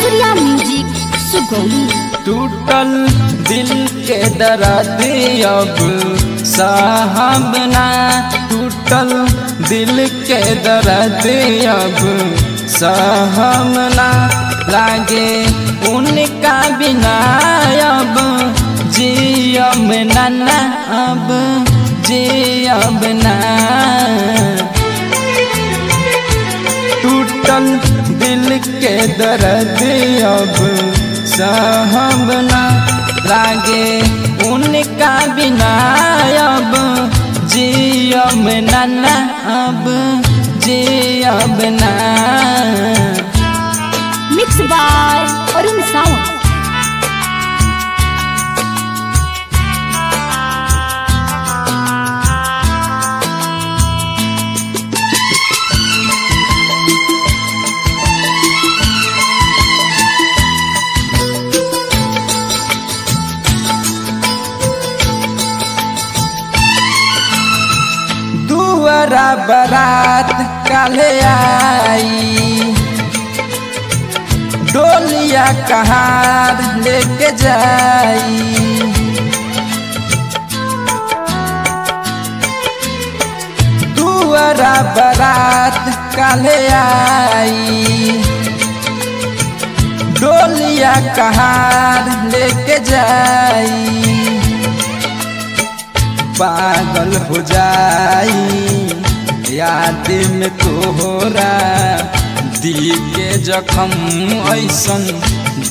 Surya music Sugauli. टूटल दिल के दर्द अब साहब ना, टूटल दिल के दर्द अब साहब ना, लागे उनका बिना अब जियब ना, अब जियब ना। टूटल दिल के दर्द अब साहब ना, लागे उनका बिना अब जियब ना, अब जियब ना। Mix by Arun Sawant. दुआरा बारात काले आई, डोलिया कहार लेके जाई। दुआरा बारात काले आई, डोलिया कहार लेके जाई। पागल हो जाई याद में तोहरा, दिल के जखम ऐसन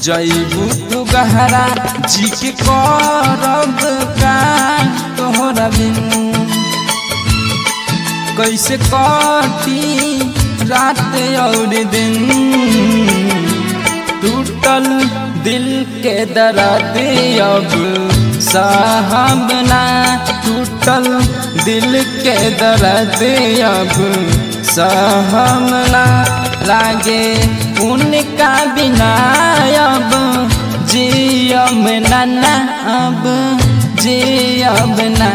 जैबू तू गहरा। जी के करब का तोहरा बिन, कैसे कटी रात और दिन। टूटल दिल के दर्द अब साहब ना, टूटल दिल के दर्द अब साहब ना, लागे उनका बिना अब जियब ना, अब जियब ना।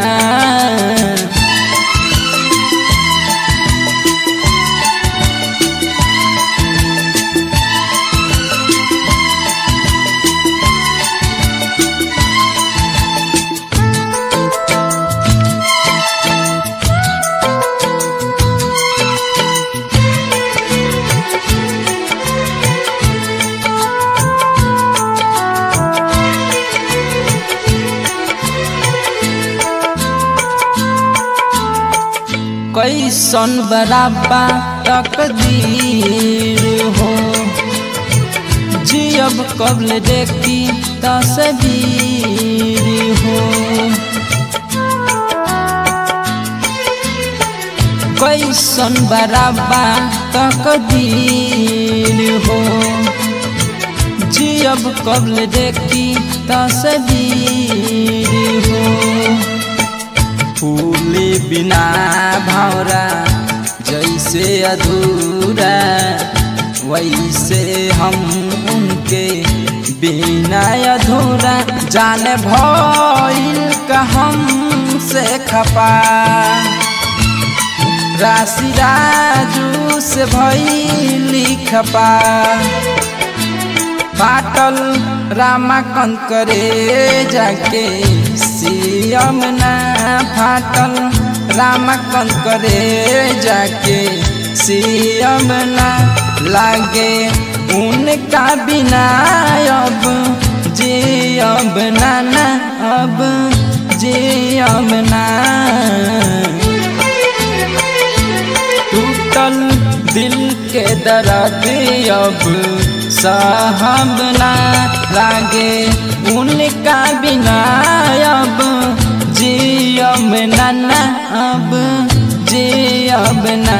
कैसन बराबा तकदीर हो, जियब कबल देखी तस्वीर हो। कैसन बराबा तकदीर हो, जियब कबल देखी तस्वीर हो। फूले बिना भौरा जैसे अधूरा, वैसे हम उनके बिना अधूरा। जाने भइल का हमसे खपा, राशि राजू से भइली खपा। बाटल रामाकंद करे जाके सियम ना, फाटल रामाकंद करे जाके सियम ना, लागे उनका बिना अब जियब ना, अब जियब ना। टूटल दिल के दर्द अब साहब ना, लागे उनका बिना अब जियब ना, अब जियब ना।